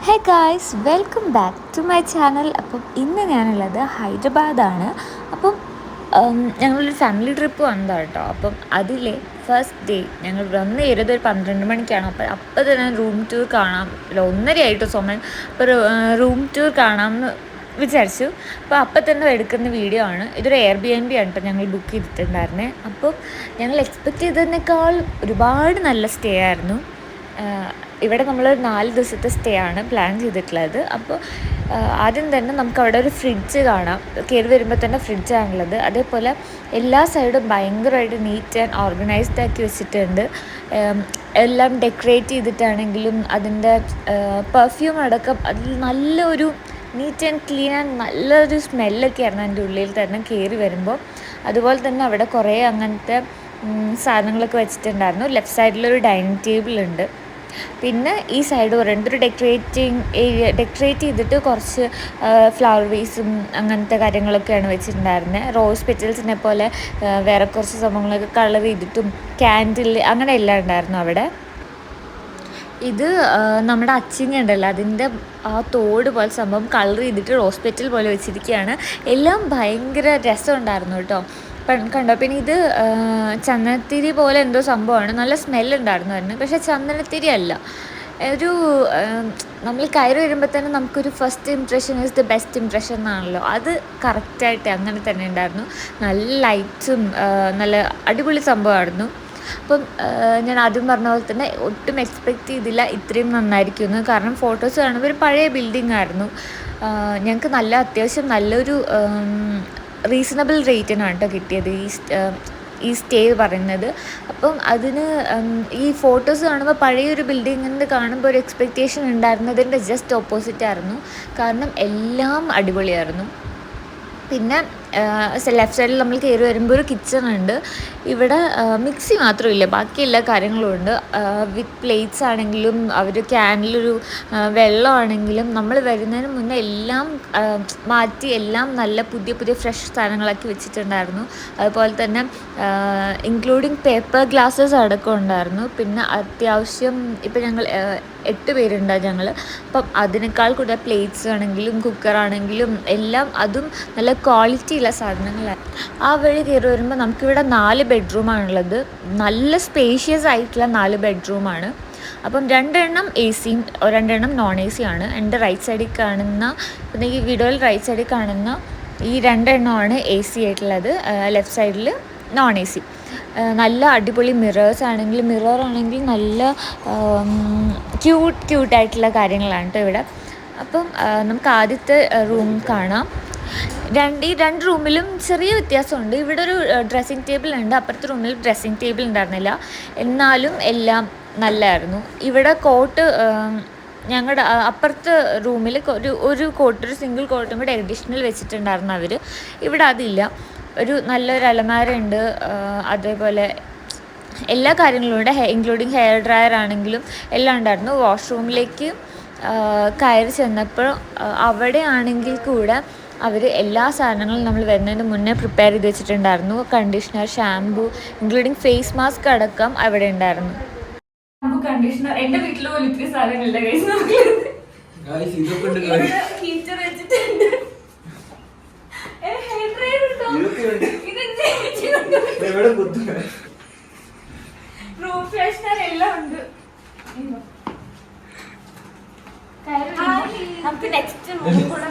Hey guys, welcome back to my channel. അപ്പം ഇന്ന് ഞാനുള്ളത് ഹൈദരാബാദാണ്. അപ്പം ഞങ്ങളൊരു ഫാമിലി ട്രിപ്പ് വന്നതാണ് കേട്ടോ. അപ്പം അതിലെ ഫസ്റ്റ് ഡേ ഞങ്ങൾ വന്ന് കയറിയത് ഒരു 12 മണിക്കാണ്. അപ്പം തന്നെ റൂം ടൂർ കാണാം, 1:30 ആയിട്ട് സമയം. അപ്പോൾ റൂം ടൂർ കാണാമെന്ന് വിചാരിച്ചു. അപ്പോൾ അപ്പം തന്നെ എടുക്കുന്ന വീഡിയോ ആണ്. ഇതൊരു Airbnb ആണ് കേട്ടോ ഞങ്ങൾ ബുക്ക് ചെയ്തിട്ടുണ്ടായിരുന്നത്. അപ്പം ഞങ്ങൾ എക്സ്പെക്റ്റ് ചെയ്തതിനേക്കാൾ ഒരുപാട് നല്ല സ്റ്റേ ആയിരുന്നു. ഇവിടെ നമ്മൾ 4 ദിവസത്തെ സ്റ്റേ ആണ് പ്ലാൻ ചെയ്തിട്ടുള്ളത്. അപ്പോൾ ആദ്യം തന്നെ നമുക്ക് അവിടെ ഒരു ഫ്രിഡ്ജ് കാണാം. കയറി വരുമ്പോൾ തന്നെ ഫ്രിഡ്ജാണുള്ളത്. അതേപോലെ എല്ലാ സൈഡും ഭയങ്കരമായിട്ട് നീറ്റ് ആൻഡ് ഓർഗനൈസ്ഡ് ആക്കി വെച്ചിട്ടുണ്ട്. എല്ലാം ഡെക്കറേറ്റ് ചെയ്തിട്ടാണെങ്കിലും അതിൻ്റെ പെർഫ്യൂം അടക്കം അതിൽ നല്ലൊരു നീറ്റ് ആൻഡ് ക്ലീൻ ആൻഡ് നല്ലൊരു സ്മെല്ലൊക്കെ ആയിരുന്നു അതിൻ്റെ ഉള്ളിൽ തന്നെ കയറി വരുമ്പോൾ. അതുപോലെ തന്നെ അവിടെ കുറേ അങ്ങനത്തെ സാധനങ്ങളൊക്കെ വെച്ചിട്ടുണ്ടായിരുന്നു. ലെഫ്റ്റ് സൈഡിലൊരു ഡൈനിങ് ടേബിൾ ഉണ്ട്. പിന്നെ ഈ സൈഡ് പറയുന്നത് ഒരു ഡെക്കറേറ്റ് ചെയ്തിട്ട് കുറച്ച് ഫ്ലവർ വേസും അങ്ങനത്തെ കാര്യങ്ങളൊക്കെയാണ് വെച്ചിട്ടുണ്ടായിരുന്നത്. റോസ് പെറ്റൽസിനെ പോലെ വേറെ കുറച്ച് സംഭവങ്ങളൊക്കെ കളർ ചെയ്തിട്ടും ക്യാൻഡിൽ അങ്ങനെ എല്ലാം ഉണ്ടായിരുന്നു അവിടെ. ഇത് നമ്മുടെ അച്ചിങ്ങ ഉണ്ടല്ലോ, അതിൻ്റെ ആ തോട് പോലെ സംഭവം കളർ ചെയ്തിട്ട് റോസ് പെറ്റൽ പോലെ വെച്ചിരിക്കുകയാണ്. എല്ലാം ഭയങ്കര രസമുണ്ടായിരുന്നു കേട്ടോ. കണ്ടോ? പിന്നെ ഇത് ചന്ദനത്തിരി പോലെ എന്തോ സംഭവമാണ്. നല്ല സ്മെല്ലുണ്ടായിരുന്നു അതിന്. പക്ഷേ ചന്ദനത്തിരി അല്ല. ഒരു നമ്മൾ കയറി വരുമ്പോൾ തന്നെ നമുക്കൊരു first impression is the best impression എന്നാണല്ലോ, അത് കറക്റ്റായിട്ട് അങ്ങനെ തന്നെ ഉണ്ടായിരുന്നു. നല്ല ലൈറ്റ്സും നല്ല അടിപൊളി സംഭവമായിരുന്നു. അപ്പം ഞാൻ ആദ്യം പറഞ്ഞ പോലെ തന്നെ ഒട്ടും എക്സ്പെക്റ്റ് ചെയ്തില്ല ഇത്രയും നന്നായിരിക്കുമെന്ന്. കാരണം ഫോട്ടോസ് കാണുമ്പോൾ ഒരു പഴയ ബിൽഡിംഗ് ആയിരുന്നു. ഞങ്ങൾക്ക് അത്യാവശ്യം നല്ലൊരു റീസണബിൾ റേറ്റിനാണ് കേട്ടോ കിട്ടിയത് ഈ സ്റ്റേ പറയുന്നത്. അപ്പം അതിന് ഈ ഫോട്ടോസ് കാണുമ്പോൾ പഴയൊരു ബിൽഡിങ്ങിൻ്റെ കാണുമ്പോൾ ഒരു എക്സ്പെക്റ്റേഷൻ ഉണ്ടായിരുന്നതിൻ്റെ ജസ്റ്റ് ഓപ്പോസിറ്റ് ആയിരുന്നു. കാരണം എല്ലാം അടിപൊളിയായിരുന്നു. പിന്നെ ലെഫ്റ്റ് സൈഡിൽ നമ്മൾ കയറി വരുമ്പോൾ ഒരു കിച്ചൺ ഉണ്ട്. ഇവിടെ മിക്സി മാത്രമില്ല, ബാക്കി എല്ലാ കാര്യങ്ങളും ഉണ്ട്. വിത്ത് പ്ലേറ്റ്സ് ആണെങ്കിലും അവർ ക്യാനിലൊരു വെള്ളമാണെങ്കിലും നമ്മൾ വരുന്നതിന് മുന്നേ എല്ലാം മാറ്റി എല്ലാം നല്ല പുതിയ പുതിയ ഫ്രഷ് സാധനങ്ങളാക്കി വെച്ചിട്ടുണ്ടായിരുന്നു. അതുപോലെ തന്നെ ഇൻക്ലൂഡിങ് പേപ്പർ ഗ്ലാസ്സസ് അടക്കം ഉണ്ടായിരുന്നു. പിന്നെ അത്യാവശ്യം ഇപ്പം ഞങ്ങൾ 8 പേരുണ്ട് ഞങ്ങൾ. അപ്പം അതിനേക്കാൾ കൂടുതൽ പ്ലേറ്റ്സ് ആണെങ്കിലും കുക്കറാണെങ്കിലും എല്ലാം അതും നല്ല ക്വാളിറ്റിയുള്ള സാധനങ്ങളാണ്. ആ വഴി കയറി വരുമ്പോൾ നമുക്കിവിടെ 4 ബെഡ്റൂമാണുള്ളത്. നല്ല സ്പേഷ്യസ് ആയിട്ടുള്ള 4 ബെഡ്റൂമാണ്. അപ്പം 2 എണ്ണം AC-യും 2 എണ്ണം non-AC ആണ്. എൻ്റെ റൈറ്റ് സൈഡിൽ കാണുന്ന, പിന്നെ ഈ വീഡിയോയിൽ റൈറ്റ് സൈഡിൽ കാണുന്ന ഈ 2 എണ്ണമാണ് AC ആയിട്ടുള്ളത്. ലെഫ്റ്റ് സൈഡിൽ non-AC. നല്ല അടിപൊളി മിററാണെങ്കിൽ നല്ല ക്യൂട്ടായിട്ടുള്ള കാര്യങ്ങളാണ് കേട്ടോ ഇവിടെ. അപ്പം നമുക്ക് ആദ്യത്തെ റൂം കാണാം. ഈ രണ്ട് റൂമിലും ചെറിയ വ്യത്യാസമുണ്ട്. ഇവിടെ ഒരു ഡ്രസ്സിങ് ടേബിൾ ഉണ്ട്, അപ്പുറത്തെ റൂമിൽ ഡ്രസ്സിങ് ടേബിൾ ഉണ്ടായിരുന്നില്ല. എന്നാലും എല്ലാം നല്ലതായിരുന്നു. ഇവിടെ കോട്ട് ഞങ്ങളുടെ അപ്പുറത്തെ റൂമിൽ ഒരു കോട്ട്, ഒരു സിംഗിൾ കോട്ടും കൂടെ അഡീഷണൽ വെച്ചിട്ടുണ്ടായിരുന്നു അവർ. ഇവിടെ അതില്ല. ഒരു നല്ലൊരു അലമാര ഉണ്ട്. അതേപോലെ എല്ലാ കാര്യങ്ങളും ഉണ്ട്, ഇൻക്ലൂഡിങ് ഹെയർ ഡ്രയർ ആണെങ്കിലും എല്ലാം ഉണ്ടായിരുന്നു. വാഷ്റൂമിലേക്ക് കയറി ചെന്നപ്പോൾ അവിടെ ആണെങ്കിൽ കൂടെ അവർ എല്ലാ സാധനങ്ങളും നമ്മൾ വരുന്നതിന് മുന്നേ പ്രിപ്പയർ ചെയ്ത് വെച്ചിട്ടുണ്ടായിരുന്നു. Conditioner, shampoo, including face mask അടക്കം അവിടെ ഉണ്ടായിരുന്നു. കണ്ടീഷണർ എൻ്റെ വീട്ടിൽ പോലും ഇത്തിരി സാധനങ്ങളുടെ ഹീറ്റർ വെച്ചിട്ടുണ്ട്. റൂം ഫ്രഷ്നർ എല്ലാം ഉണ്ട്. നമുക്ക് നെക്സ്റ്റ് റൂം കൂടെ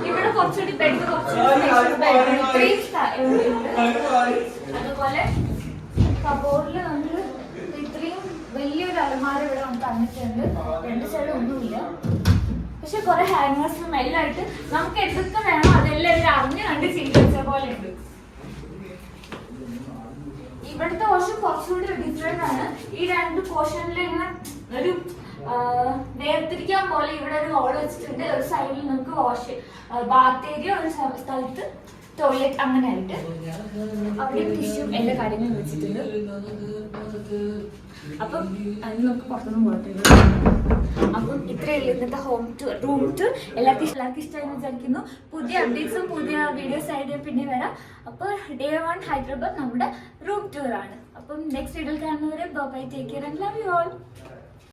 ഇവിടെ കുറച്ചുകൂടി ബെഡ്, അതുപോലെ കബോർഡിൽ നമ്മൾ ഇത്രയും വലിയൊരു അലമാര ഇവിടെ നമുക്ക് തന്നിട്ടുണ്ട്. 2 സൈഡ് ഒന്നുമില്ല, പക്ഷെ കുറെ ഹാങ്ങേഴ്സും എല്ലാം ആയിട്ട് നമുക്ക് എന്തൊക്കെ വേണം അതെല്ലാം ഇവർ അറിഞ്ഞു കണ്ട് ചെയ്ത് വെച്ച പോലെ ഉണ്ട്. ഇവിടുത്തെ പോർഷൻ കുറച്ചുകൂടി ഡിഫറെന്റ് ആണ്. ഈ 2 പോർഷനിൽ ഇങ്ങനെ ഒരു വേർതിരിക്കാൻ പോലെ ഇവിടെ ഒരു ഹോൾ വെച്ചിട്ടുണ്ട്. ഒരു സൈഡിൽ നമുക്ക് ബാത്ത് ഏരിയ, ഒരു സ്ഥലത്ത് ടോയ്ലറ്റ് അങ്ങനെ ആയിട്ട് അവിടെ ടിഷ്യൂ എല്ലാ കാര്യങ്ങളും വെച്ചിട്ടുണ്ട്. അപ്പം അതിന് നമുക്ക് പുറത്തൊന്നും പോകത്തില്ല. അപ്പം ഇത്രയുള്ള ഇന്നത്തെ റൂം ടൂർ. എല്ലാവർക്കും ഇഷ്ടമായി വിചാരിക്കുന്നു. പുതിയ അപ്ഡേറ്റ്സും പുതിയ വീഡിയോസ് ആയിട്ട് പിന്നെ വരാം. അപ്പോൾ Day 1 ഹൈദരാബാദ് നമ്മുടെ റൂം ടൂർ ആണ്. അപ്പം നെക്സ്റ്റ് വീഡിയോയിൽ കാണുന്നവരെ bye, take care and love you all.